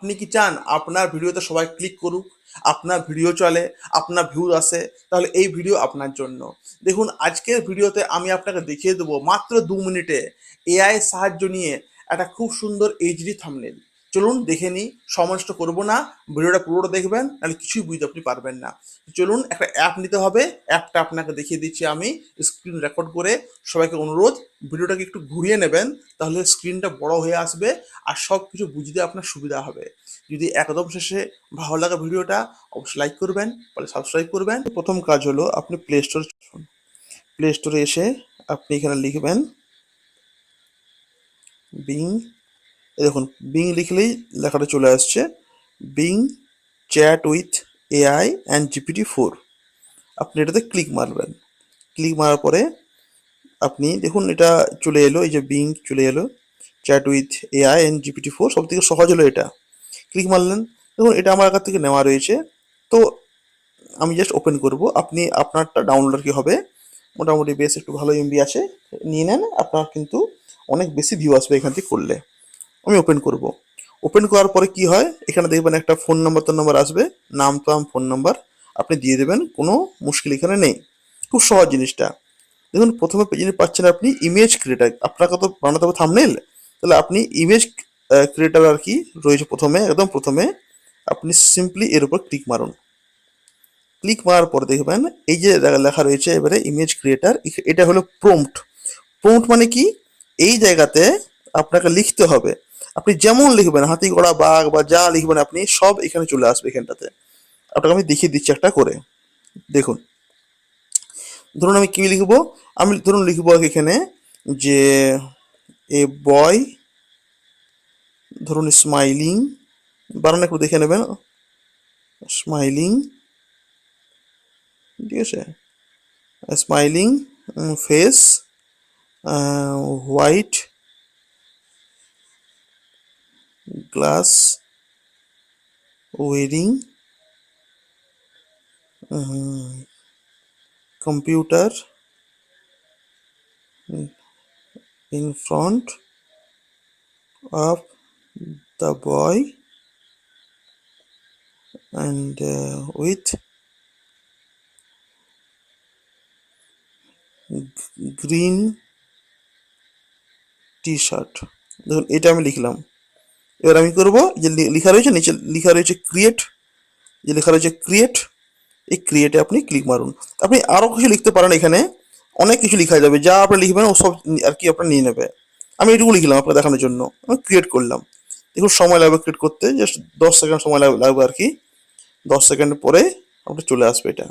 আপনি কি চান আপনার ভিডিওতে সবাই ক্লিক করুক, আপনার ভিডিও চলে, আপনার ভিউ আসে? তাহলে এই ভিডিও আপনার জন্য। দেখুন, আজকের ভিডিওতে আমি আপনাকে দেখিয়ে দেবো মাত্র 2 মিনিটে এআই সাহায্য নিয়ে একটা খুব সুন্দর এইচডি থাম্বনেল। চলুন দেখে নিই, সময় নষ্ট করবো না, ভিডিওটা পুরোটা দেখবেন, নাহলে কিছুই বুঝতে আপনি পারবেন না। চলুন, একটা অ্যাপ নিতে হবে, অ্যাপটা আপনাকে দেখিয়ে দিচ্ছি আমি স্ক্রিন রেকর্ড করে। সবাইকে অনুরোধ, ভিডিওটাকে একটু ঘুরিয়ে নেবেন, তাহলে স্ক্রিনটা বড় হয়ে আসবে আর সব কিছু বুঝতে আপনার সুবিধা হবে। যদি একদম শেষে ভালো লাগে ভিডিওটা, অবশ্যই লাইক করবেন, পরে সাবস্ক্রাইব করবেন। প্রথম কাজ হলো আপনি প্লে স্টোরে এসে আপনি এখানে লিখবেন বিং। দেখুন, বিং লিখলেই লেখাটা চলে আসছে, being chat with AI and GPT-4। আপনি এটাতে ক্লিক মারবেন। ক্লিক মারার পরে আপনি দেখুন এটা চলে এলো, এই যে বিং চলে এলো, chat with AI and GPT-4। সব থেকে সহজ হলো এটা। ক্লিক মারলেন, দেখুন এটা আমার কাছ থেকে নেওয়া রয়েছে। তো আমি জাস্ট ওপেন করব। আপনি আপনারটা ডাউনলোড আর কি হবে, মোটামুটি বেশ একটু ভালো এমবি আছে, নিয়ে নেন। আপনার কিন্তু অনেক বেশি ভিউ আসবে এখান থেকে করলে। আমি ওপেন করব। ওপেন করার পরে কি হয়, এখানে দেখবেন একটা ফোন নাম্বার আসবে, নাম টাম ফোন নাম্বার আপনি দিয়ে দেবেন, কোনো মুশকিল এখানে নেই, খুব সহজ জিনিসটা। দেখুন প্রথমে যিনি পাচ্ছেন আপনি ইমেজ ক্রিয়েটার, আপনাকে তো বানাতে হবে থাম্বনেল, তাহলে আপনি ইমেজ ক্রিয়েটার আর কি রয়েছে প্রথমে, একদম প্রথমে আপনি সিম্পলি এর উপর ক্লিক মারুন। ক্লিক মারার পরে দেখবেন এই যে লেখা রয়েছে এবারে ইমেজ ক্রিয়েটার, এটা হলো প্রম্পট। প্রম্পট মানে কি, এই জায়গাতে আপনাকে লিখতে হবে, আপনি যেমন লিখবেন হাতি ঘোড়া বাঘ বা যা লিখবেন আপনি সব এখানে চলে আসবে এখানটাতে। আপনাকে আমি দেখিয়ে দিচ্ছি একটা করে, দেখুন। ধরুন আমি কি লিখবো, আমি ধরুন লিখবো এখানে যে এ বয়, ধরুন স্মাইলিং, বানান একটু দেখে নেবেন, স্মাইলিং, ঠিক আছে, smiling face, white glass wiring, computer in front of the boy and with green t-shirt। দেখুন এটা আমি লিখলাম। এবার আমি করব, যে লেখা রয়েছে নিচে লেখা রয়েছে ক্রিয়েট, যে লেখা রয়েছে ক্রিয়েট, এই ক্রিয়েটে আপনি ক্লিক মারুন। আপনি আরও কিছু লিখতে পারেন, এখানে অনেক কিছু লেখা যাবে, যা আপনি লিখবেন ও সব আর কি আপনার নিয়ে নেবে। আমি এটুকু লিখলাম আপনার দেখানোর জন্য, আমি ক্রিয়েট করলাম। দেখুন সময় লাগবে ক্রিয়েট করতে, জাস্ট 10 সেকেন্ড সময় লাগবে আর কি। 10 সেকেন্ড পরে আপনার চলে আসবে এটা।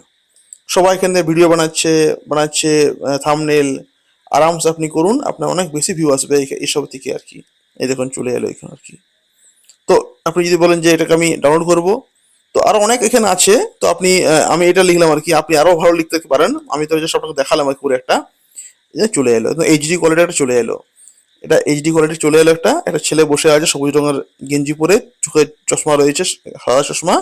সবাই এখান থেকে ভিডিও বানাচ্ছে বানাচ্ছে থাম্বনেল, আরামসে আপনি করুন, আপনার অনেক বেশি ভিউ আসবে এইসব থেকে আর কি। এই দেখুন চলে এলো এখানে আর কি। তো আপনি যদি বলেন যে এটাকে আমি ডাউনলোড করব, তো আরো অনেক এখানে আছে। তো আপনি আমি এটা লিখলাম আর কি, আপনি আরো ভালো লিখতে পারেন, আমি তো জাস্ট আপনাকে দেখালাম আর কি করে একটা। চলে এলো এইচডি কোয়ালিটি, একটা চলে এলো, এটা এইচডি কোয়ালিটি চলে এলো। একটা একটা ছেলে বসে আছে সবুজ রঙের গেঞ্জি পরে, চোখে চশমা রয়েছে, সাদা চশমা,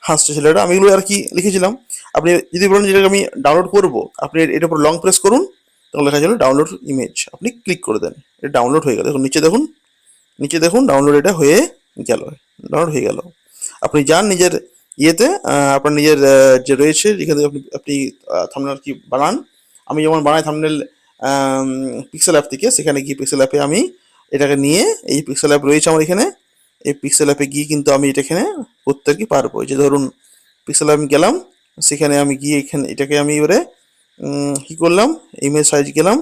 হাসছে ছেলেটা। আমি এগুলো আর কি লিখেছিলাম। আপনি যদি বলেন যেটাকে আমি ডাউনলোড করব, আপনি এটার উপর লং প্রেস করুন, তখন লেখা ছিল ডাউনলোড ইমেজ, আপনি ক্লিক করে দেন, এটা ডাউনলোড হয়ে গেল। দেখুন নিচে দেখুন, নিচে দেখুন ডাউনলোড এটা হয়ে গেল, ডাউনলোড হয়ে গেল। আপনি যান নিজের ইয়েতে, আপনার নিজের যে রয়েছে যেখানে আপনি আপনি থাম্বনেল কি বানান। আমি যেমন বানাই থাম্বনেল পিক্সেল অ্যাপ থেকে, সেখানে গিয়ে পিক্সেল অ্যাপে আমি এটাকে নিয়ে, এই পিক্সেল অ্যাপ রয়েছে আমার এখানে, এই পিক্সেল অ্যাপে গিয়ে কিন্তু আমি এটা এখানে করতে আর কি পারবো। এই যে ধরুন পিক্সেল আমি গেলাম, সেখানে আমি গিয়ে এখানে এটাকে আমি এবারে কি করলাম, ইমেজ সাইজ গেলাম,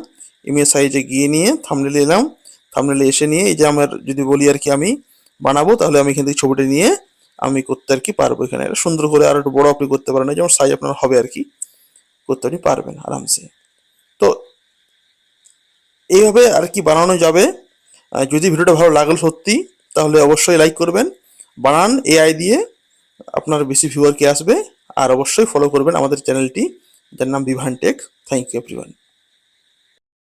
ইমেজ সাইজে গিয়ে নিয়ে থাম্বনেলে এলাম, থাম্বনেলে এসে নিয়ে এই যে আমার যদি বলি আর কি আমি বানাবো, তাহলে আমি এখান থেকে ছবিটা নিয়ে আমি করতে আর কি পারবো। এখানে এটা সুন্দর করে আরো একটু বড় আপনি করতে পারেন, যেমন সাইজ আপনার হবে আর কি, করতে আপনি পারবেন আরামসে। তো এইভাবে আর কি বানানো যাবে। যদি ভিডিওটা ভালো লাগলো সত্যি, তাহলে অবশ্যই লাইক করবেন, বানান এআই দিয়ে, আপনার বেশি ভিউয়ার কে আসবে। আর অবশ্যই ফলো করবেন আমাদের চ্যানেলটি, যার নাম Bibhan tech. Thank you everyone.